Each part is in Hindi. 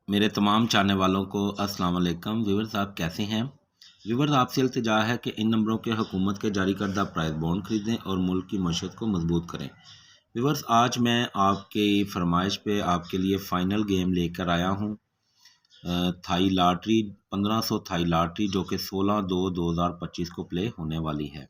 मेरे तमाम चाहने वालों को अस्सलाम वालेकुम। व्यूअर्स, आप कैसे हैं? व्यूअर्स, आपसे इल्तिजा है कि इन नंबरों के हुकूमत के जारी करदा प्राइस बॉन्ड खरीदें और मुल्क की मईशत को मजबूत करें। व्यूअर्स, आज मैं आपकी फरमाइश पे आपके लिए फ़ाइनल गेम लेकर आया हूँ। थाई लॉटरी 1500 थाई लॉटरी जो कि 16/2/2025 को प्ले होने वाली है।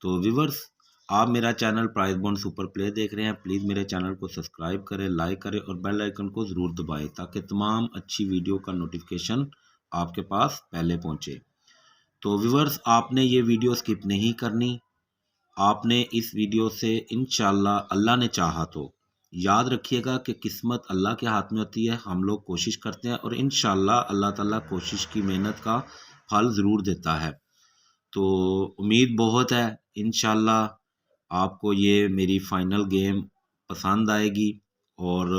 तो व्यूवर्स, आप मेरा channel price bond super play देख रहे हैं। प्लीज़ मेरे चैनल को सब्सक्राइब करें, लाइक करें और बेल आइकन को ज़रूर दबाएं ताकि तमाम अच्छी वीडियो का नोटिफिकेशन आपके पास पहले पहुंचे। तो व्यूवर्स, आपने ये वीडियो स्किप नहीं करनी। आपने इस वीडियो से इंशाल्लाह अल्लाह ने चाहा तो, याद रखिएगा कि किस्मत अल्लाह के हाथ में होती है। हम लोग कोशिश करते हैं और इंशाल्लाह अल्लाह ताला कोशिश की मेहनत का फल ज़रूर देता है। तो उम्मीद बहुत है इंशाल्लाह आपको ये मेरी फाइनल गेम पसंद आएगी और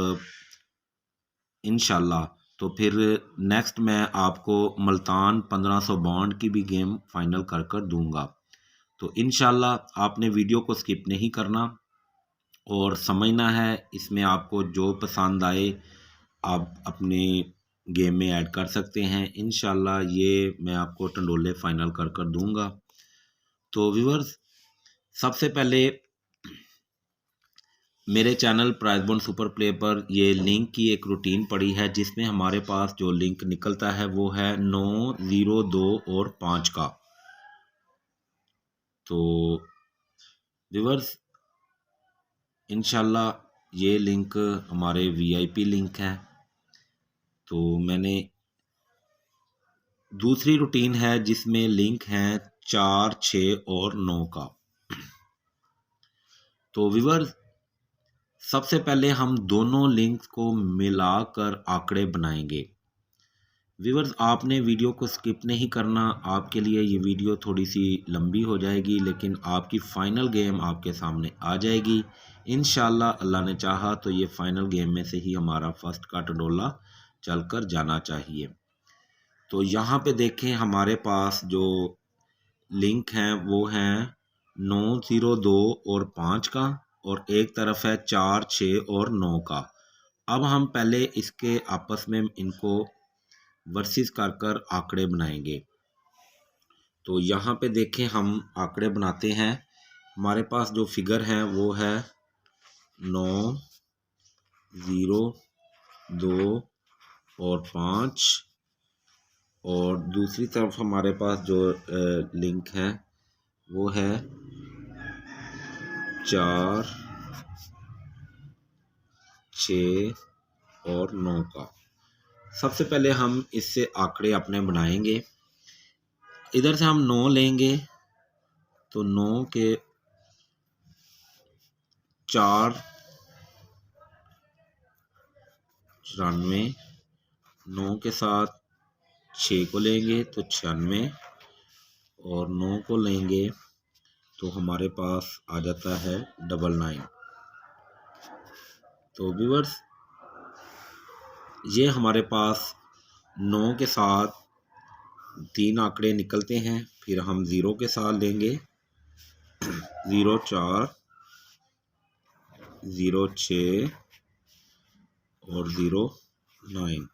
इंशाल्लाह तो फिर नेक्स्ट मैं आपको मुल्तान 1500 बॉन्ड की भी गेम फाइनल कर कर दूंगा। तो इंशाल्लाह आपने वीडियो को स्किप नहीं करना और समझना है। इसमें आपको जो पसंद आए आप अपने गेम में ऐड कर सकते हैं। इंशाल्लाह ये मैं आपको टंडोले फाइनल कर कर दूंगा। तो व्यूअर्स, सबसे पहले मेरे channel price bond super play पर ये लिंक की एक रूटीन पड़ी है जिसमें हमारे पास जो लिंक निकलता है वो है 9, 0, 2 और 5 का। तो व्यूअर्स, इंशाल्लाह ये लिंक हमारे वीआईपी लिंक है। तो मैंने दूसरी रूटीन है जिसमें लिंक हैं 4, 6 और 9 का। तो व्यूअर्स, सबसे पहले हम दोनों लिंक्स को मिलाकर आंकड़े बनाएंगे। व्यूअर्स, आपने वीडियो को स्किप नहीं करना। आपके लिए ये वीडियो थोड़ी सी लंबी हो जाएगी लेकिन आपकी फ़ाइनल गेम आपके सामने आ जाएगी इंशाल्लाह। अल्लाह ने चाहा तो ये फ़ाइनल गेम में से ही हमारा फर्स्ट का टंडोला चलकर जाना चाहिए। तो यहाँ पे देखें, हमारे पास जो लिंक हैं वो हैं 9, 0, 2 और 5 का और एक तरफ है 4, 6 और 9 का। अब हम पहले इसके आपस में इनको वर्सेस कर कर आंकड़े बनाएंगे। तो यहाँ पे देखें, हम आंकड़े बनाते हैं। हमारे पास जो फिगर है वो है 9, 0, 2 और 5 और दूसरी तरफ हमारे पास जो लिंक है वो है 4, 6 और 9 का। सबसे पहले हम इससे आंकड़े अपने बनाएंगे। इधर से हम 9 लेंगे तो 9 के 4 94, 9 के साथ 6 को लेंगे तो 96 और 9 को लेंगे तो हमारे पास आ जाता है 99। तो व्यूअर्स, ये हमारे पास 9 के साथ 3 आंकड़े निकलते हैं। फिर हम 0 के साथ लेंगे 0, 4, 0, 6 और 0, 9।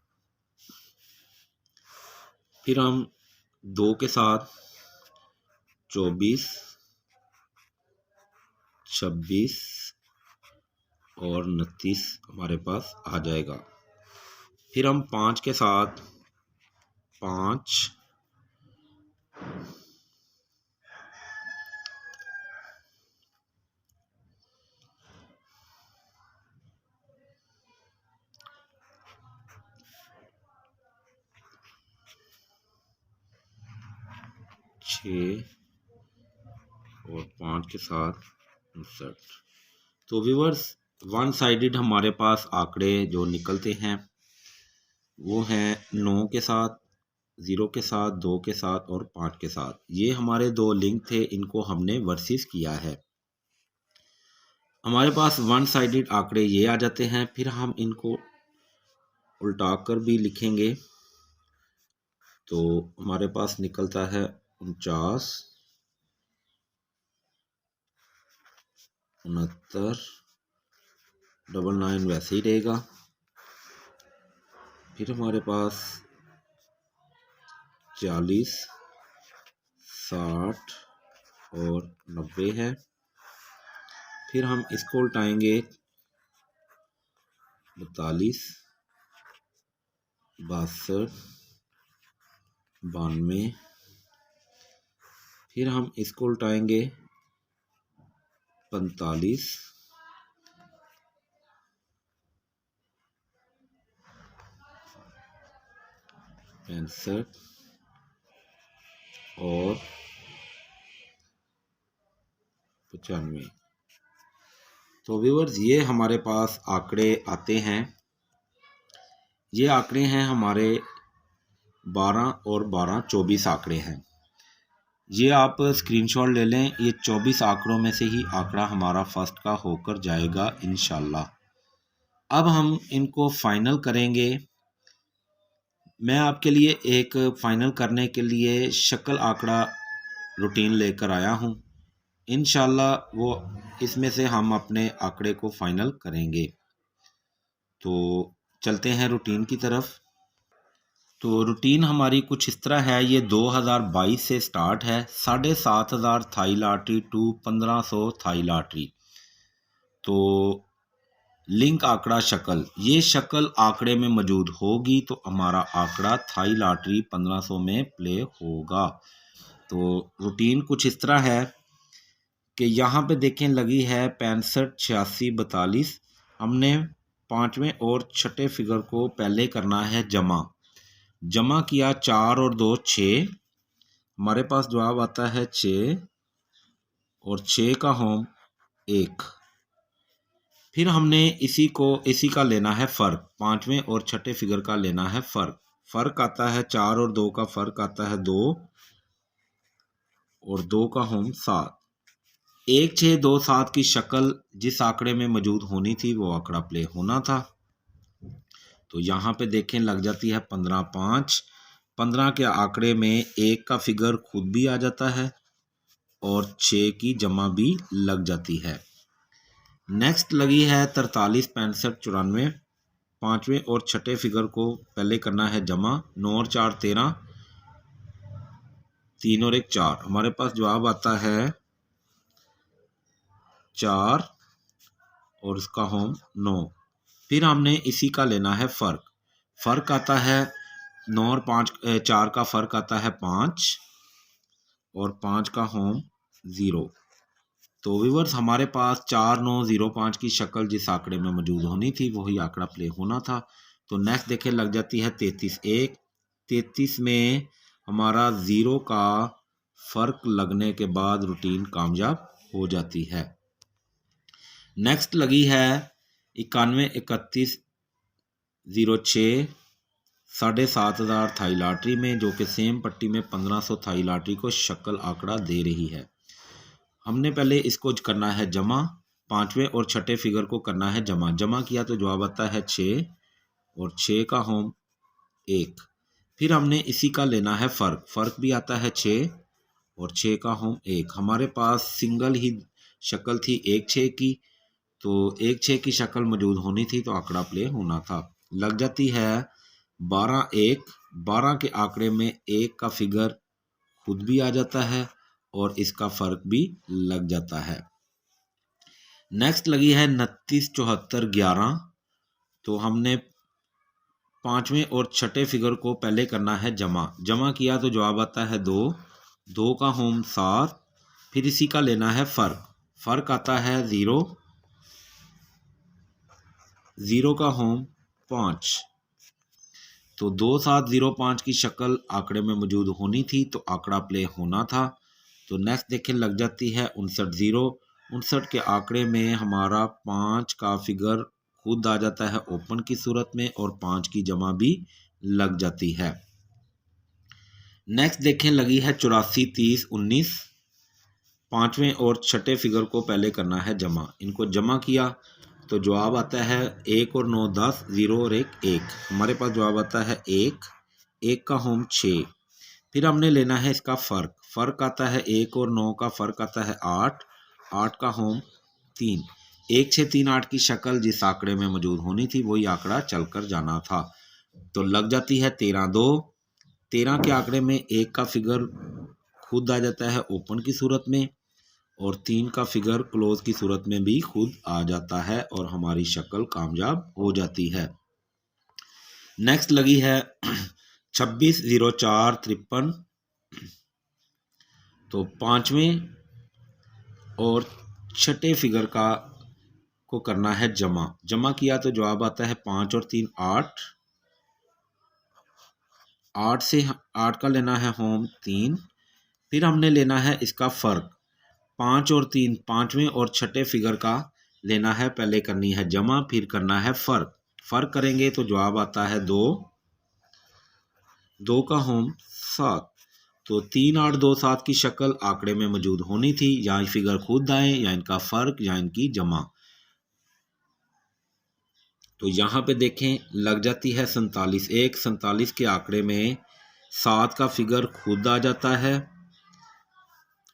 फिर हम 2 के साथ 24, 26 और 29 हमारे पास आ जाएगा। फिर हम 5 के साथ 5, 6 और 5 के साथ 59। तो व्यूअर्स, वन साइडेड हमारे पास आंकड़े जो निकलते हैं वो हैं 9 के साथ, 0 के साथ, 2 के साथ और 5 के साथ। ये हमारे दो लिंक थे, इनको हमने वर्सेस किया है। हमारे पास वन साइडेड आंकड़े ये आ जाते हैं। फिर हम इनको उल्टा कर भी लिखेंगे तो हमारे पास निकलता है 49, 69, 99 वैसे ही रहेगा। फिर हमारे पास 40, 60 और 90 है। फिर हम इसको उल्टाएंगे 42, 62, 92। फिर हम इसको उल्टाएंगे 45, 65 और 95। तो व्यूअर्स ये हमारे पास आंकड़े आते हैं। ये आंकड़े हैं हमारे 12 और 12 24 आंकड़े हैं। ये आप स्क्रीनशॉट ले लें। ये 24 आंकड़ों में से ही आंकड़ा हमारा फर्स्ट का होकर जाएगा इंशाल्लाह। अब हम इनको फाइनल करेंगे। मैं आपके लिए एक फाइनल करने के लिए शक्ल आंकड़ा रूटीन लेकर आया हूँ। इंशाल्लाह वो इसमें से हम अपने आंकड़े को फाइनल करेंगे। तो चलते हैं रूटीन की तरफ। तो रूटीन हमारी कुछ इस तरह है। ये 2022 से स्टार्ट है। 7,500 Thai lottery to 1500 Thai lottery. तो लिंक आंकड़ा शक्ल, ये शक्ल आंकड़े में मौजूद होगी तो हमारा आंकड़ा थाई लॉटरी 1500 में प्ले होगा। तो रूटीन कुछ इस तरह है कि यहाँ पे देखें लगी है 65, 86, 42। हमने पाँचवें और छठे फिगर को पहले करना है जमा किया। 4 और 2 6। हमारे पास जवाब आता है 6 और 6 का होम 1। फिर हमने इसी का लेना है फ़र्क। पाँचवें और छठे फिगर का लेना है फ़र्क आता है 4 और 2 का फ़र्क आता है 2 और 2 का होम 7। 1 6 2 7 की शक्ल जिस आंकड़े में मौजूद होनी थी वो आंकड़ा प्ले होना था। तो यहाँ पे देखें लग जाती है 15 5। 15 के आंकड़े में 1 का फिगर खुद भी आ जाता है और 6 की जमा भी लग जाती है। नेक्स्ट लगी है 43, 65, 94। पाँचवें और छठे फिगर को पहले करना है जमा। 9 और 4 13, 3 और 1 4। हमारे पास जवाब आता है 4 और उसका होम 9। फिर हमने इसी का लेना है फ़र्क आता है 9 और 5 4 का फ़र्क आता है 5 और 5 का होम 0। तो व्यूअर्स हमारे पास 4 9 0 5 की शक्ल जिस आंकड़े में मौजूद होनी थी वही आंकड़ा प्ले होना था। तो नेक्स्ट देखें लग जाती है 33 1। 33 में हमारा 0 का फ़र्क लगने के बाद रूटीन कामयाब हो जाती है। नेक्स्ट लगी है 91 31 06 7,500 थाई लॉटरी में, जो कि सेम पट्टी में 1500 थाई लॉटरी को शक्ल आंकड़ा दे रही है। हमने पहले इसको करना है जमा। पाँचवें और छठे फिगर को करना है जमा किया तो जवाब आता है 6 और 6 का होम 1। फिर हमने इसी का लेना है फ़र्क भी आता है 6 और 6 का होम 1। हमारे पास सिंगल ही शक्ल थी 1 6 की, तो 1 6 की शक्ल मौजूद होनी थी तो आंकड़ा प्ले होना था। लग जाती है 12 1। 12 के आंकड़े में 1 का फिगर खुद भी आ जाता है और इसका फ़र्क भी लग जाता है। नेक्स्ट लगी है 29 74 11। तो हमने पाँचवें और छठे फिगर को पहले करना है जमा किया तो जवाब आता है 2 का होम 7। फिर इसी का लेना है फ़र्क आता है 0 का होम 5। तो 2 7 0 5 की शक्ल आंकड़े में मौजूद होनी थी तो आंकड़ा प्ले होना था। तो नेक्स्ट देखें लग जाती है 59 0। 59 के आंकड़े में हमारा 5 का फिगर खुद आ जाता है ओपन की सूरत में और 5 की जमा भी लग जाती है। नेक्स्ट देखें लगी है 84 30 19। पाँचवें और छठे फिगर को पहले करना है इनको जमा किया तो जवाब आता है 1 और 9 10 0 और 1 1। हमारे पास जवाब आता है 1 का होम 6। फिर हमने लेना है इसका फ़र्क आता है 1 और 9 का फ़र्क आता है 8 का होम 3। 1 6 3 8 की शक्ल जिस आंकड़े में मौजूद होनी थी वही आंकड़ा चलकर जाना था। तो लग जाती है 13 2। 13 के आंकड़े में 1 का फिगर खुद आ जाता है ओपन की सूरत में, और 3 का फिगर क्लोज की सूरत में भी खुद आ जाता है और हमारी शक्ल कामयाब हो जाती है। नेक्स्ट लगी है 26 04 53। तो पांचवें और छठे फिगर को करना है जमा। जमा किया तो जवाब आता है 5 और 3 8। 8 से 8 का लेना है होम 3। फिर हमने लेना है इसका फर्क 5 और 3, पांचवें और छठे फिगर का लेना है। पहले करनी है जमा, फिर करना है फर्क। फर्क करेंगे तो जवाब आता है 2। 2 का होम 7। तो 3 8 2 7 की शक्ल आंकड़े में मौजूद होनी थी, या फिगर खुद आए या इनका फर्क या इनकी जमा। तो यहाँ पे देखें लग जाती है 47 1। 47 के आंकड़े में 7 का फिगर खुद आ जाता है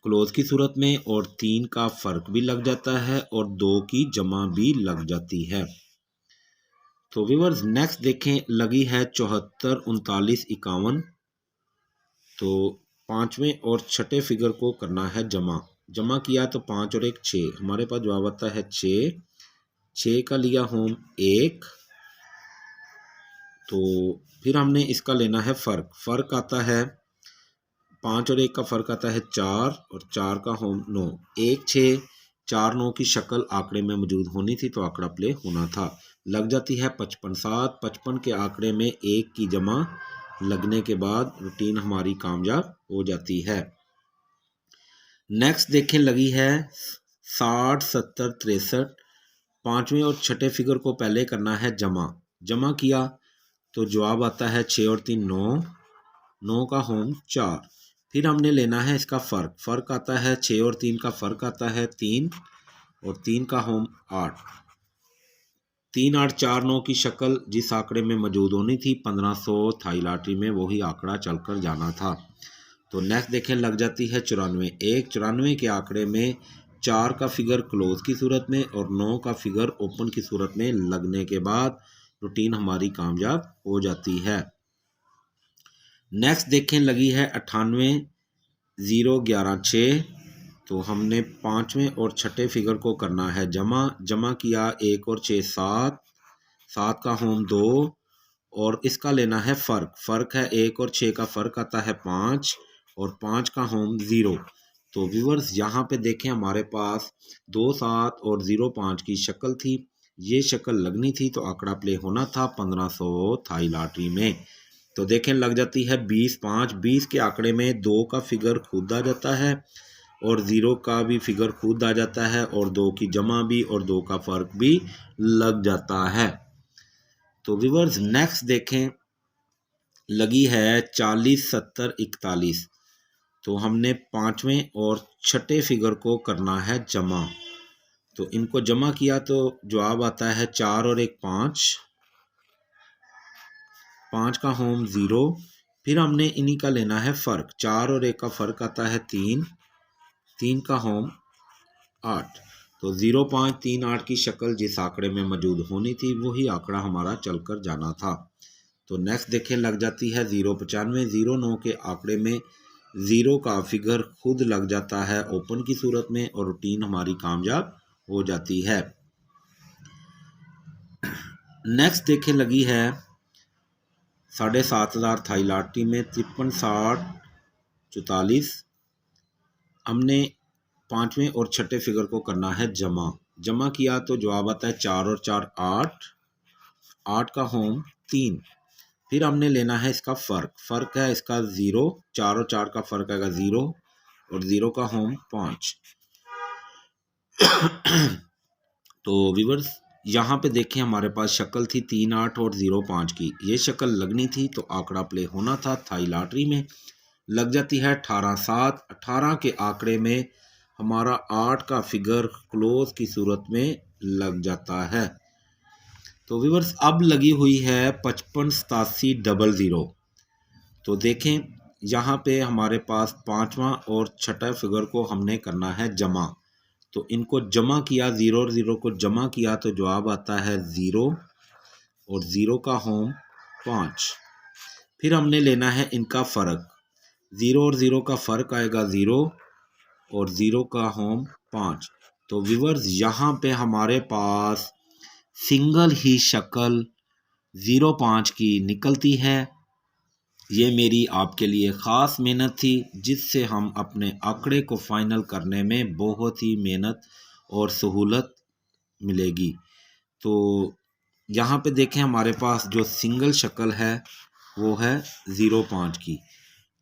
क्लोज की सूरत में, और 3 का फर्क भी लग जाता है, और 2 की जमा भी लग जाती है। तो व्यूअर्स नेक्स्ट देखें लगी है 74 39 51। तो पांचवें और छठे फिगर को करना है जमा। जमा किया तो 5 और 1 6, हमारे पास जवाब आता है 6। 6 का लिया होम 1। तो फिर हमने इसका लेना है फर्क। फर्क आता है 5 और 1 का फर्क आता है 4, और 4 का होम 9। 1 6 4 9 की शक्ल आंकड़े में मौजूद होनी थी, तो आंकड़ा प्ले होना था। लग जाती है 55 7। 55 के आंकड़े में 1 की जमा लगने के बाद रूटीन हमारी कामयाब हो जाती है। नेक्स्ट देखें लगी है 60 70 63। पांचवें और छठे फिगर को पहले करना है जमा। जमा किया तो जवाब आता है 6 और 3 9। 9 का होम 4। फिर हमने लेना है इसका फर्क। फर्क आता है 6 और 3 का फर्क आता है 3, और 3 का होम 8। 3 8 4 9 की शक्ल जिस आंकड़े में मौजूद होनी थी 1500 थाई लॉटरी में, वही आंकड़ा चलकर जाना था। तो नेक्स्ट देखें लग जाती है 94 1। 94 के आंकड़े में 4 का फिगर क्लोज की सूरत में और 9 का फिगर ओपन की सूरत में लगने के बाद रूटीन हमारी कामयाब हो जाती है। नेक्स्ट देखें लगी है 98 0 11 6। तो हमने पांचवें और छठे फिगर को करना है जमा। जमा किया 1 और 6 7। 7 का होम 2, और इसका लेना है फर्क। फर्क है 1 और 6 का फर्क आता है 5, और 5 का होम 0। तो व्यूअर्स यहाँ पे देखें हमारे पास 2 7 और 0 5 की शक्ल थी। ये शक्ल लगनी थी तो आंकड़ा प्ले होना था 1500 थाई लॉटरी में। तो देखें लग जाती है 20 5। 20 के आंकड़े में 2 का फिगर खुद आ जाता है, और 0 का भी फिगर खुद आ जाता है, और 2 की जमा भी और 2 का फर्क भी लग जाता है। तो व्यूअर्स नेक्स्ट देखें लगी है 40 70 41। तो हमने पांचवें और छठे फिगर को करना है जमा। तो इनको जमा किया तो जवाब आता है 4 और 1 5। 5 का होम 0। फिर हमने इन्हीं का लेना है फर्क। 4 और 1 का फर्क आता है 3। 3 का होम 8। तो 0 5 3 8 की शक्ल जिस आंकड़े में मौजूद होनी थी वही आंकड़ा हमारा चलकर जाना था। तो नेक्स्ट देखें लग जाती है 0 95। 0 9 के आंकड़े में 0 का फिगर खुद लग जाता है ओपन की सूरत में, और रूटीन हमारी कामयाब हो जाती है। नेक्स्ट देखें लगी है 7500 थाई लॉटरी में 53 60 44। हमने पांचवें और छठे फिगर को करना है जमा। जमा किया तो जवाब आता है 4 और 4 8। 8 का होम 3। फिर हमने लेना है इसका फर्क। फर्क है इसका 0। 4 और 4 का फर्क आएगा 0, और 0 का होम 5। तो व्यूअर्स यहाँ पे देखें हमारे पास शक्ल थी 3 8 और 0 5 की। ये शक्ल लगनी थी तो आंकड़ा प्ले होना था थाई लॉटरी में। लग जाती है 18 7। 18 के आंकड़े में हमारा 8 का फिगर क्लोज की सूरत में लग जाता है। तो व्यूअर्स अब लगी हुई है 55 87 00। तो देखें यहाँ पे हमारे पास पांचवा और छठा फिगर को हमने करना है जमा। तो इनको जमा किया 0 और 0 को जमा किया तो जवाब आता है 0, और 0 का होम 5। फिर हमने लेना है इनका फ़र्क, 0 और 0 का फ़र्क आएगा 0 और 0 का होम 5। तो व्यूअर्स यहाँ पे हमारे पास सिंगल ही शक्ल 0.5 की निकलती है। ये मेरी आपके लिए ख़ास मेहनत थी, जिससे हम अपने आंकड़े को फाइनल करने में बहुत ही मेहनत और सहूलत मिलेगी। तो यहाँ पे देखें हमारे पास जो सिंगल शक्ल है वो है 0.5 की।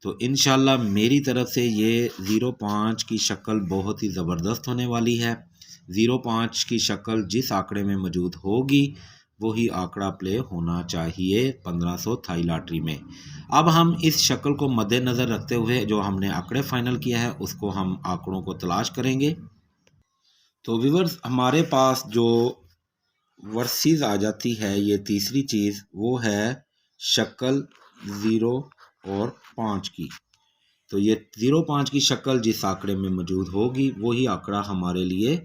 तो इंशाल्लाह मेरी तरफ से ये 0.5 की शक्ल बहुत ही ज़बरदस्त होने वाली है। 0.5 की शक्ल जिस आंकड़े में मौजूद होगी वही आंकड़ा प्ले होना चाहिए 1500 थाई लॉटरी में। अब हम इस शक्ल को मद्देनज़र रखते हुए जो हमने आंकड़े फाइनल किया है उसको हम आंकड़ों को तलाश करेंगे। तो व्यूअर्स हमारे पास जो वर्सेस आ जाती है ये तीसरी चीज़, वो है शक्ल 0 और 5 की। तो ये 0.5 की शक्ल जिस आंकड़े में मौजूद होगी वही आंकड़ा हमारे लिए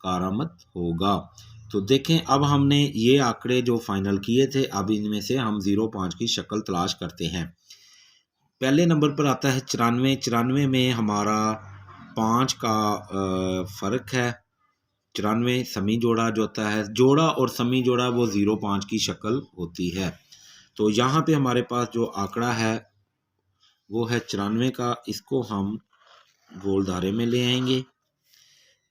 कारामद होगा। तो देखें अब हमने ये आंकड़े जो फाइनल किए थे, अब इनमें से हम 0.5 की शक्ल तलाश करते हैं। पहले नंबर पर आता है 94। 94 में हमारा 5 का फ़र्क है। 94 समी जोड़ा जो होता है, जोड़ा और समी जोड़ा वो 0.5 की शक्ल होती है। तो यहाँ पे हमारे पास जो आंकड़ा है वो है 94 का, इसको हम गोल धारे में ले आएंगे।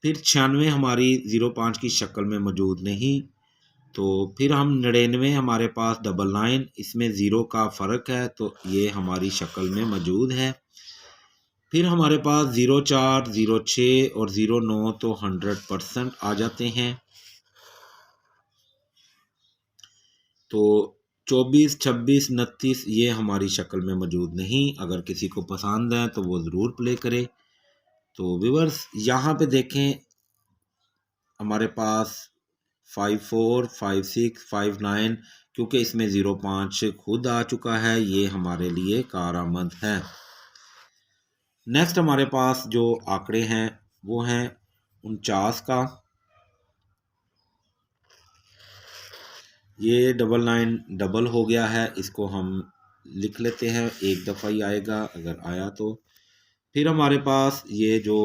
फिर 96 हमारी 0.5 की शक्ल में मौजूद नहीं। तो फिर हम 99 हमारे पास 99, इसमें 0 का फ़र्क है तो ये हमारी शक्ल में मौजूद है। फिर हमारे पास 04, 06 और 09 तो 100% आ जाते हैं। तो 24, 26, 29 ये हमारी शक्ल में मौजूद नहीं। अगर किसी को पसंद है तो वो ज़रूर प्ले करे। तो व्यूअर्स यहाँ पे देखें हमारे पास 54, 56, 59, क्योंकि इसमें 0.5 खुद आ चुका है, ये हमारे लिए कारामद है। नेक्स्ट हमारे पास जो आंकड़े हैं वो हैं 49 का। ये 99 डबल हो गया है, इसको हम लिख लेते हैं, एक दफ़ा ही आएगा अगर आया तो। फिर हमारे पास ये जो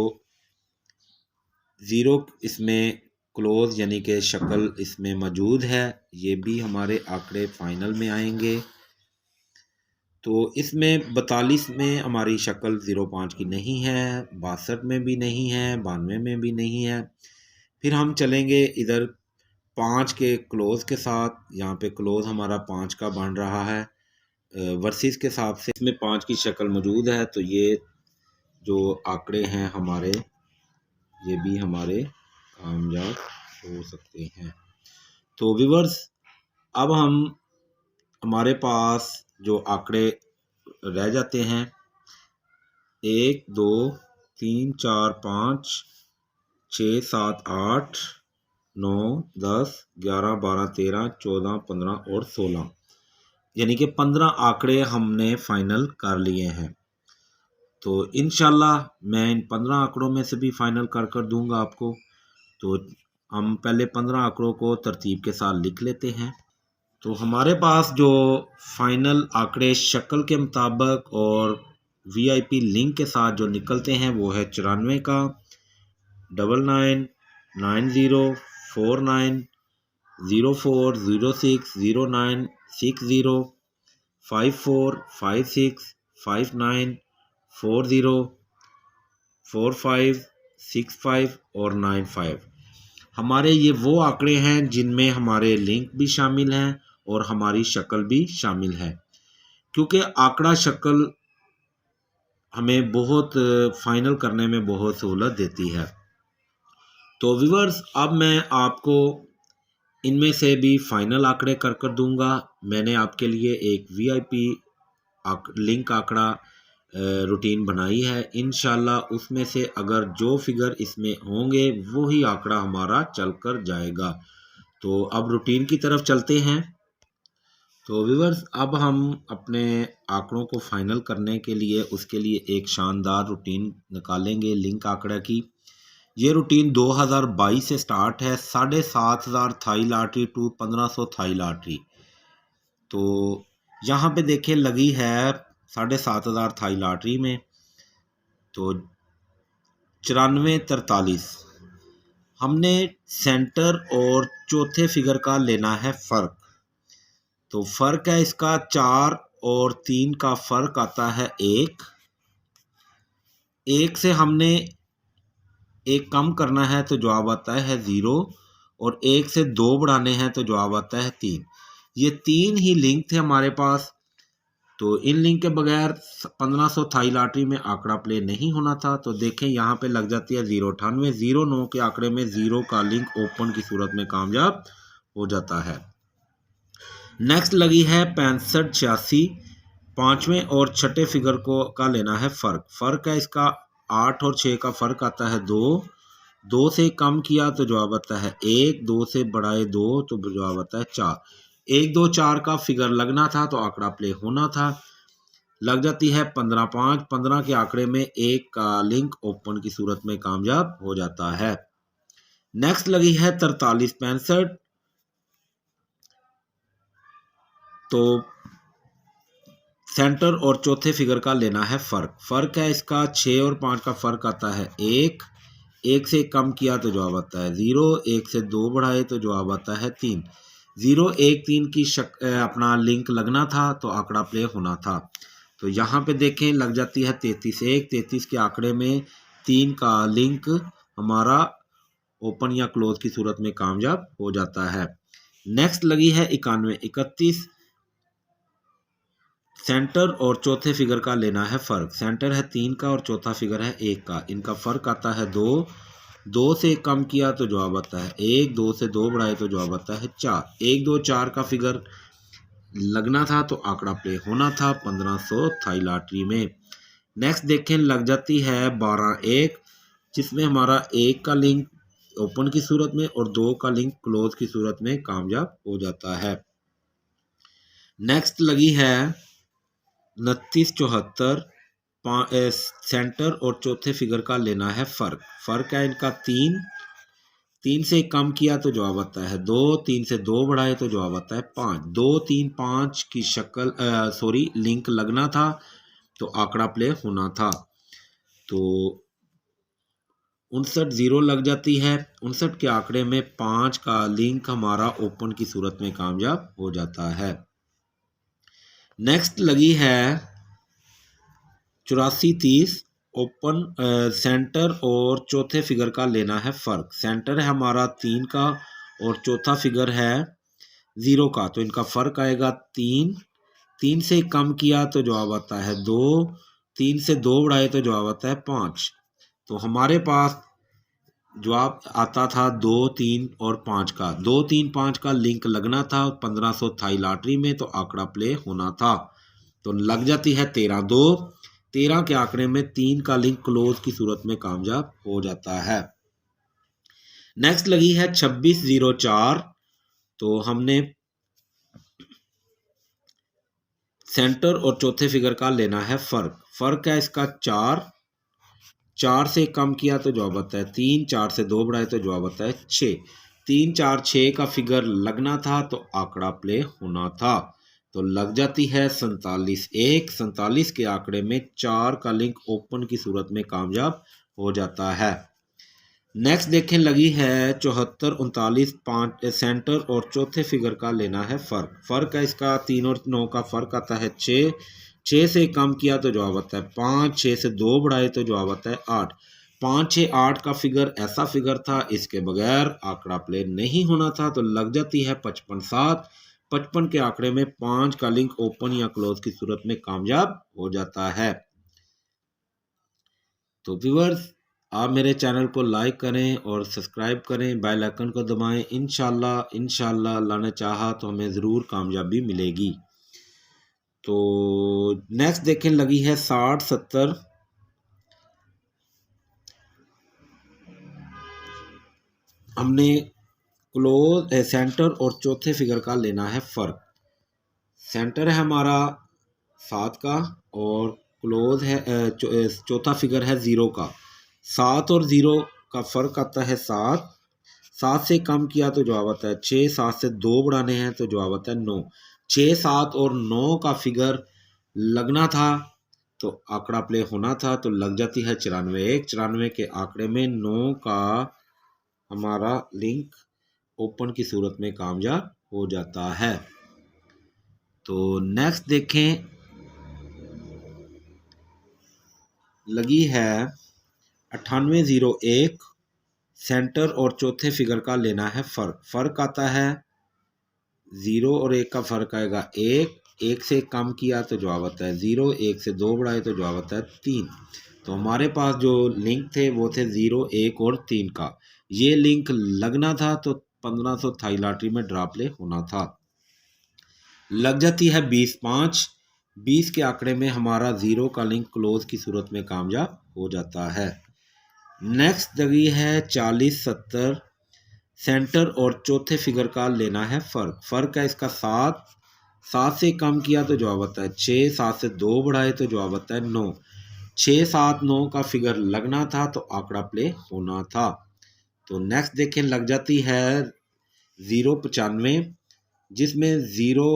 0 इसमें क्लोज यानी कि शक्ल इसमें मौजूद है, ये भी हमारे आंकड़े फाइनल में आएंगे। तो इसमें 42 में हमारी शक्ल 0.5 की नहीं है, 62 में भी नहीं है, 92 में भी नहीं है। फिर हम चलेंगे इधर 5 के क्लोज के साथ। यहाँ पे क्लोज हमारा 5 का बन रहा है वर्सेस के हिसाब से, इसमें 5 की शक्ल मौजूद है। तो ये जो आंकड़े हैं हमारे, ये भी हमारे कामयाब हो सकते हैं। तो व्यूअर्स अब हमारे पास जो आंकड़े रह जाते हैं 1, 2, 3, 4, 5, 6, 7, 8, 9, 10, 11, 12, 13, 14, 15 और 16, यानी कि 15 आंकड़े हमने फाइनल कर लिए हैं। तो इंशाल्लाह मैं इन 15 आंकड़ों में से भी फाइनल कर दूंगा आपको। तो हम पहले 15 आंकड़ों को तरतीब के साथ लिख लेते हैं। तो हमारे पास जो फाइनल आंकड़े शक्ल के मुताबिक और वीआईपी लिंक के साथ जो निकलते हैं वो है 94 का, 99, 90, 49, 04, 06, 09, 60, 54, 56, 59, 40, 45, 65 और 95 हमारे ये वो आंकड़े हैं जिनमें हमारे लिंक भी शामिल हैं और हमारी शक्ल भी शामिल है, क्योंकि आंकड़ा शक्ल हमें बहुत फाइनल करने में बहुत सहूलत देती है। तो व्यूअर्स अब मैं आपको इनमें से भी फाइनल आंकड़े कर दूंगा। मैंने आपके लिए एक वीआईपी लिंक आंकड़ा रूटीन बनाई है। इंशाल्लाह उसमें से अगर जो फिगर इसमें होंगे वही आंकड़ा हमारा चल कर जाएगा। तो अब रूटीन की तरफ चलते हैं। तो व्यूअर्स अब हम अपने आंकड़ों को फाइनल करने के लिए उसके लिए एक शानदार रूटीन निकालेंगे लिंक आंकड़ा की। ये रूटीन 2022 से स्टार्ट है, 7,500 Thai lottery to 1500 Thai lottery. तो यहाँ पे देखें लगी है 7,500 थाई लॉटरी में, तो 9443। हमने सेंटर और चौथे फिगर का लेना है फ़र्क। तो फ़र्क है इसका 4 और 3 का फ़र्क आता है 1। 1 से हमने 1 कम करना है तो जवाब आता है 0, और 1 से 2 बढ़ाने हैं तो जवाब आता है 3। ये 3 ही लिंक थे हमारे पास, तो इन लिंक के बगैर 1500 थाई लॉटरी में आंकड़ा प्ले नहीं होना था। तो देखें यहाँ पे लग जाती है 098। 09 के आंकड़े में 0 का लिंक ओपन की सूरत में कामयाब हो जाता है। नेक्स्ट लगी है 6586। पांचवें और छठे फिगर को का लेना है फ़र्क। फ़र्क है इसका 8 और 6 का फ़र्क आता है 2। 2 से कम किया तो जवाब आता है 1। 2 से बढ़ाए 2 तो जवाब आता है 4। 1 2 4 का फिगर लगना था तो आंकड़ा प्ले होना था। लग जाती है 15 5। 15 के आंकड़े में 1 का लिंक ओपन की सूरत में कामयाब हो जाता है। नेक्स्ट लगी है 43 65। तो सेंटर और चौथे फिगर का लेना है फ़र्क। फ़र्क है इसका 6 और 5 का फ़र्क आता है 1। 1 से कम किया तो जवाब आता है 0। 1 से 2 बढ़ाए तो जवाब आता है 3। 0 1 3 की अपना लिंक लगना था तो आंकड़ा प्ले होना था। तो यहाँ पे देखें लग जाती है 33 1। 33 के आंकड़े में 3 का लिंक हमारा ओपन या क्लोज की सूरत में कामयाब हो जाता है। नेक्स्ट लगी है 91 31। सेंटर और चौथे फिगर का लेना है फ़र्क। सेंटर है 3 का और चौथा फिगर है 1 का। इनका फ़र्क आता है 2। 2 से कम किया तो जवाब आता है 1। 2 से 2 बढ़ाए तो जवाब आता है 4। 1 2 4 का फिगर लगना था तो आंकड़ा प्ले होना था 1500 थाई लॉटरी में। नेक्स्ट देखें लग जाती है 12 1, जिसमें हमारा 1 का लिंक ओपन की सूरत में और 2 का लिंक क्लोज की सूरत में कामयाब हो जाता है। नेक्स्ट लगी है 29 74। सेंटर और चौथे फिगर का लेना है फ़र्क। फ़र्क है इनका 3। 3 से कम किया तो जवाब आता है 2। 3 से 2 बढ़ाए तो जवाब आता है 5। 2 3 5 की लिंक लगना था तो आंकड़ा प्ले होना था। तो 59 0 लग जाती है। 59 के आंकड़े में 5 का लिंक हमारा ओपन की सूरत में कामयाब हो जाता है। नेक्स्ट लगी है 84 30। ओपन सेंटर और चौथे फिगर का लेना है फ़र्क। सेंटर है हमारा 3 का और चौथा फिगर है 0 का, तो इनका फ़र्क आएगा 3। 3 से कम किया तो जवाब आता है 2। 3 से 2 बढ़ाए तो जवाब आता है 5। तो हमारे पास जवाब आता था 2 3 और 5 का। 2 3 5 का लिंक लगना था 1500 थाई लॉटरी में तो आंकड़ा प्ले होना था। तो लग जाती है 13 2। 13 के आंकड़े में 3 का लिंक क्लोज की सूरत में कामयाब हो जाता है। नेक्स्ट लगी है 26 04। तो हमने सेंटर और चौथे फिगर का लेना है फ़र्क। फ़र्क है इसका 4। 4 से कम किया तो जवाब आता है 3। 4 से 2 बढ़ाए तो जवाब आता है 6। 3 4 6 का फिगर लगना था तो आंकड़ा प्ले होना था। तो लग जाती है 47 1। 47 के आंकड़े में 4 का लिंक ओपन की सूरत में कामयाब हो जाता है। नेक्स्ट देखें लगी है 74 39 5। सेंटर और चौथे फिगर का लेना है फ़र्क। फ़र्क है इसका 3 और 9 का फ़र्क आता है 6। 6 से कम किया तो जवाब आता है 5। 6 से 2 बढ़ाए तो जवाब आता है 8। 5 6 8 का फिगर ऐसा फिगर था इसके बगैर आंकड़ा प्ले नहीं होना था। तो लग जाती है 55 7। 55 के आंकड़े में 5 का लिंक ओपन या क्लोज की सूरत में कामयाब हो जाता है। तो व्यूअर्स, आप मेरे चैनल को लाइक करें और सब्सक्राइब करें, बेल आइकन को दबाएं। इंशाल्लाह अल्लाह ने चाहा तो हमें ज़रूर कामयाबी मिलेगी। तो नेक्स्ट देखें लगी है 60 70। हमने क्लोज सेंटर और चौथे फिगर का लेना है फ़र्क। सेंटर है हमारा 7 का और क्लोज है चौथा फिगर है 0 का। 7 और 0 का फ़र्क आता है 7। 7 से कम किया तो जवाब आता है 6। 7 से 2 बढ़ाने हैं तो जवाब आता है 9। 6, 7 और 9 का फिगर लगना था तो आंकड़ा प्ले होना था, तो लग जाती है 94। 94 के आंकड़े में 9 का हमारा लिंक ओपन की सूरत में कामयाब हो जाता है। तो नेक्स्ट देखें, लगी है 9801। सेंटर और चौथे फिगर का लेना है फ़र्क। फ़र्क आता है 0 और 1 का फ़र्क आएगा 1। 1 से कम किया तो जवाब आता है 0। 1 से 2 बढ़ाए तो जवाब आता है 3। तो हमारे पास जो लिंक थे वो थे 0, 1 और 3 का। ये लिंक लगना था तो 1500 थाई लॉटरी में ड्रा प्ले होना था। लग जाती है 20, 5। 20 के आंकड़े में हमारा 0 का लिंक क्लोज की सूरत में कामयाब हो जाता है। नेक्स्ट लगी है 40, 70। सेंटर और चौथे फिगर का लेना है फ़र्क। फ़र्क है इसका 7। 7 से कम किया तो जवाब आता है 6। 7 से 2 बढ़ाए तो जवाब आता है 9। 6, 7, 9 का फिगर लगना था तो आंकड़ा प्ले होना था। तो नेक्स्ट देखें, लग जाती है 0, 95, जिसमें 0,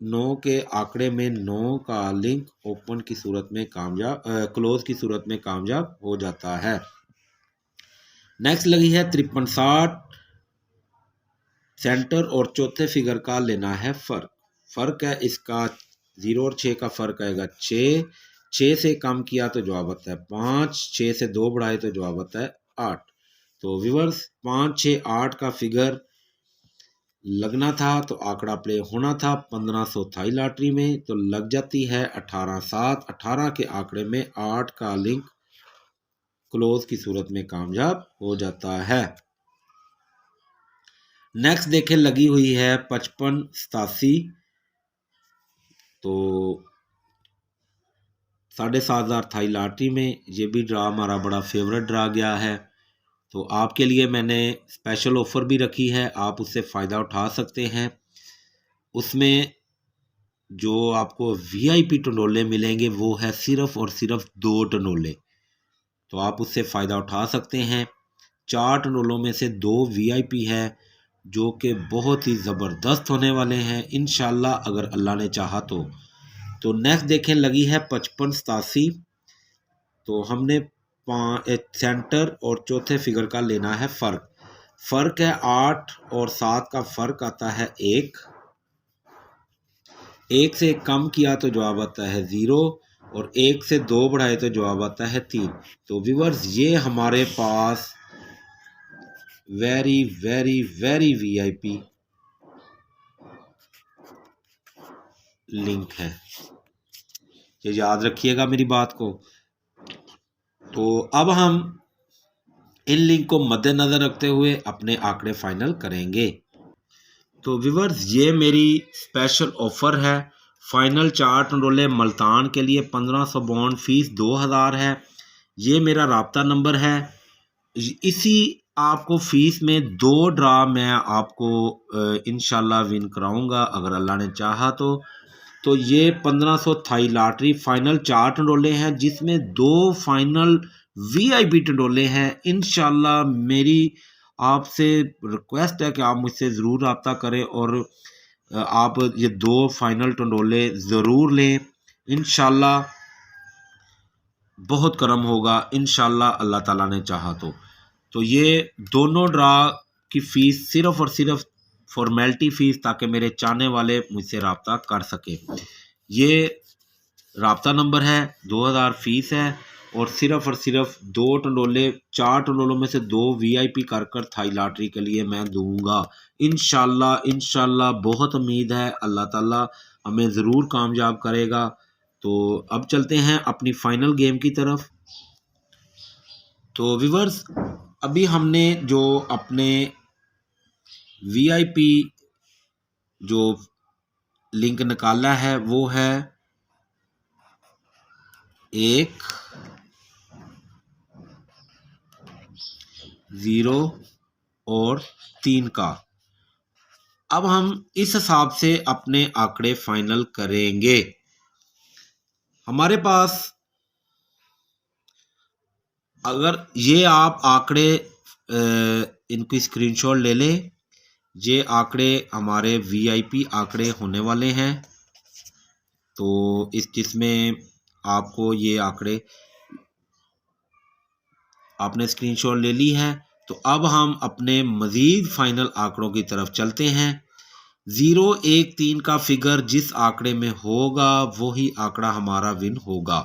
9 के आंकड़े में 9 का लिंक ओपन की सूरत में कामयाब क्लोज की सूरत में कामयाब हो जाता है। नेक्स्ट लगी है 53, 60। सेंटर और चौथे फिगर का लेना है फ़र्क। फ़र्क है इसका 0 और 6 का फ़र्क आएगा 6। 6 से कम किया तो जवाब आता है 5। 6 से 2 बढ़ाए तो जवाब आता है 8। तो व्यूअर्स 5, 6, 8 का फिगर लगना था तो आंकड़ा प्ले होना था 1500 थाई लॉटरी में। तो लग जाती है 18, 7। 18 के आंकड़े में 8 का लिंक क्लोज की सूरत में कामयाब हो जाता है। नेक्स्ट देखें, लगी हुई है 55, 87। तो 7500 थाई लॉटरी में ये भी ड्रा हमारा बड़ा फेवरेट ड्रा गया है। तो आपके लिए मैंने स्पेशल ऑफ़र भी रखी है, आप उससे फ़ायदा उठा सकते हैं। उसमें जो आपको वीआईपी टंडोले मिलेंगे वो है सिर्फ़ और सिर्फ 2 टंडोले, तो आप उससे फ़ायदा उठा सकते हैं। 4 टंडोलों में से 2 वीआईपी है जो कि बहुत ही ज़बरदस्त होने वाले हैं इंशाल्लाह, अगर अल्लाह ने चाहा तो। तो नेक्स्ट देखें, लगी है 55, 87। तो हमने सेंटर और चौथे फिगर का लेना है फ़र्क। फ़र्क है 8 और 7 का फ़र्क आता है 1। 1 से कम किया तो जवाब आता है 0 और 1 से 2 बढ़ाए तो जवाब आता है 3। तो व्यूअर्स ये हमारे पास very very very VIP link है, ये याद रखिएगा मेरी बात को। तो अब हम इन लिंक को मद्देनज़र रखते हुए अपने आंकड़े फाइनल करेंगे। तो व्यूअर्स ये मेरी स्पेशल ऑफ़र है। फाइनल 4 टंडोले मुल्तान के लिए 1500 बॉन्ड, फ़ीस 2000 है। ये मेरा राब्ता नंबर है। इसी आपको फ़ीस में 2 ड्रा मैं आपको इंशाल्लाह विन कराऊंगा अगर अल्लाह ने चाहा तो ये 1500 थाई लॉटरी फाइनल 4 टंडोले हैं, जिसमें 2 फाइनल वीआईपी टंडोले हैं। इंशाल्लाह मेरी आपसे रिक्वेस्ट है कि आप मुझसे ज़रूर रब्ता करें और आप ये 2 फाइनल टंडोले ज़रूर लें। इंशाल्लाह बहुत करम होगा इंशाल्लाह, अल्लाह ताला ने चाहा तो ये दोनों ड्रा की फ़ीस सिर्फ़ और सिर्फ फॉर्मेलिटी फ़ीस, ताकि मेरे चाहने वाले मुझसे रब्ता कर सकें। ये रब्ता नंबर है, 2000 फ़ीस है और सिर्फ 2 टंडोले, 4 टंडोलों में से 2 वीआईपी कर थाई लॉटरी के लिए मैं दूंगा इंशाल्लाह। इंशाल्लाह बहुत उम्मीद है अल्लाह ताला हमें ज़रूर कामयाब करेगा। तो अब चलते हैं अपनी फ़ाइनल गेम की तरफ। तो व्यूअर्स अभी हमने जो अपने वीआईपी जो लिंक निकाला है वो है 1, 0 और 3 का। अब हम इस हिसाब से अपने आंकड़े फाइनल करेंगे। हमारे पास अगर ये आप आंकड़े इनकी स्क्रीनशॉट ले लें, ये आंकड़े हमारे वीआईपी आंकड़े होने वाले हैं। तो इस जिसमें आपको ये आंकड़े आपने स्क्रीनशॉट ले ली है। तो अब हम अपने मज़ीद फाइनल आंकड़ों की तरफ चलते हैं। 013 का फिगर जिस आंकड़े में होगा वही आंकड़ा हमारा विन होगा।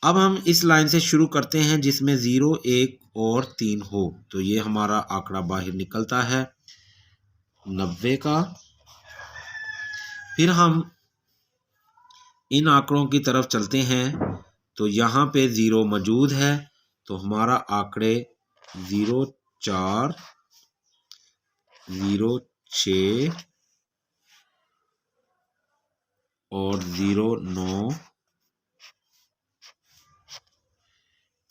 अब हम इस लाइन से शुरू करते हैं जिसमें 0, 1 और 3 हो। तो ये हमारा आंकड़ा बाहर निकलता है 90 का। फिर हम इन आंकड़ों की तरफ चलते हैं। तो यहाँ पे 0 मौजूद है, तो हमारा आंकड़े 04, 06 और 09।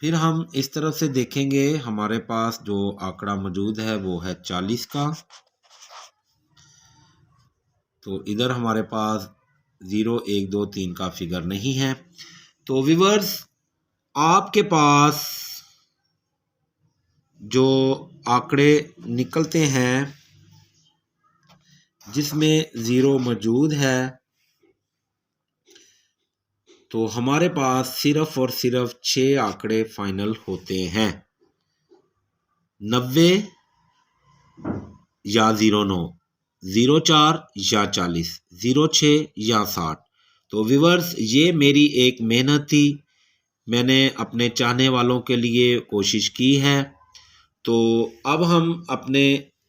फिर हम इस तरफ से देखेंगे, हमारे पास जो आंकड़ा मौजूद है वो है 40 का। तो इधर हमारे पास 0, 1, 2, 3 का फिगर नहीं है। तो व्यूअर्स, आपके पास जो आंकड़े निकलते हैं जिसमें 0 मौजूद है, तो हमारे पास सिर्फ और सिर्फ 6 आंकड़े फाइनल होते हैं, 90 या 09, 04 या 40, 06 या 60। तो व्यूअर्स, ये मेरी एक मेहनत थी, मैंने अपने चाहने वालों के लिए कोशिश की है। तो अब हम अपने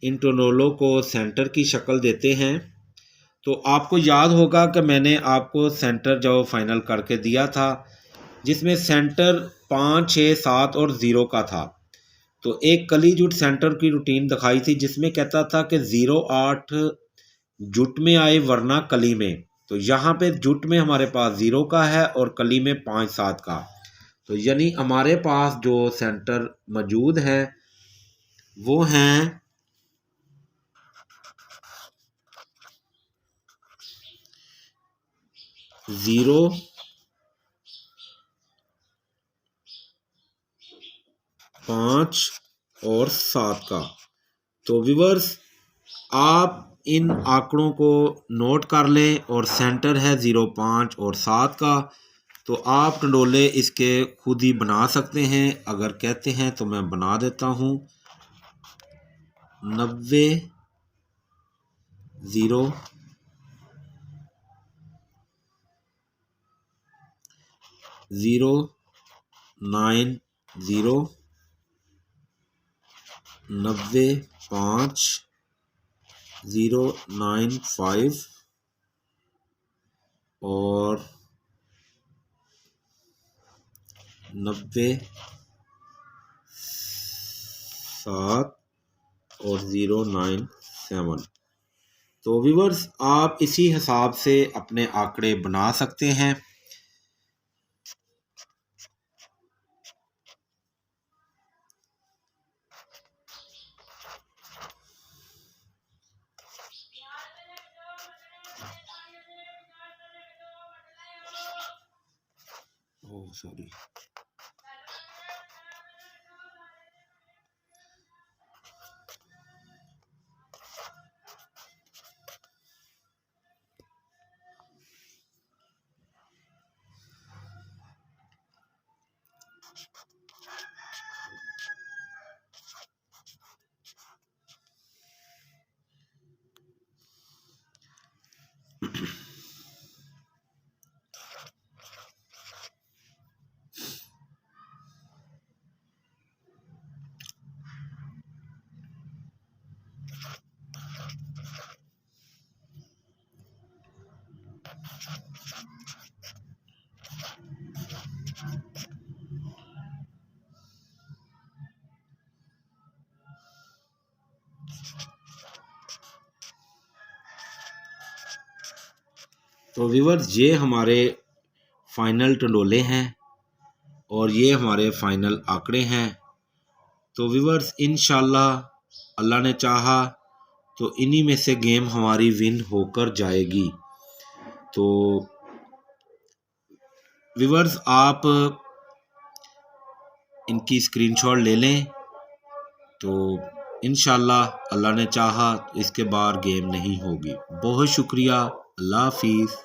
इन टोनोलों को सेंटर की शक्ल देते हैं। तो आपको याद होगा कि मैंने आपको सेंटर जो फाइनल करके दिया था, जिसमें सेंटर 5, 6, 7 और 0 का था। तो एक कली जुट सेंटर की रूटीन दिखाई थी जिसमें कहता था कि 08 जुट में आए वरना कली में। तो यहाँ पे जुट में हमारे पास 0 का है और कली में 5, 7 का। तो यानी हमारे पास जो सेंटर मौजूद है वो हैं 0, 5 और 7 का। तो व्यूअर्स, आप इन आंकड़ों को नोट कर लें और सेंटर है 0, 5 और 7 का। तो आप टंडोले इसके खुद ही बना सकते हैं, अगर कहते हैं तो मैं बना देता हूँ। 90, 0, 0, 9, 0, 90, 5, 0, 9, 5 और 90, 7 और 0, 9, 7। तो व्यूअर्स, आप इसी हिसाब से अपने आंकड़े बना सकते हैं। Oh sorry. तो व्यूअर्स, ये हमारे फाइनल टंडोले हैं और ये हमारे फाइनल आंकड़े हैं। तो व्यूअर्स, इंशाल्लाह अल्लाह ने चाहा तो इन्हीं में से गेम हमारी विन होकर जाएगी। तो व्यूअर्स, आप इनकी स्क्रीनशॉट ले लें। तो इंशाल्लाह अल्लाह ने चाहा इसके बार गेम नहीं होगी। बहुत शुक्रिया। अल्लाह हाफिज़।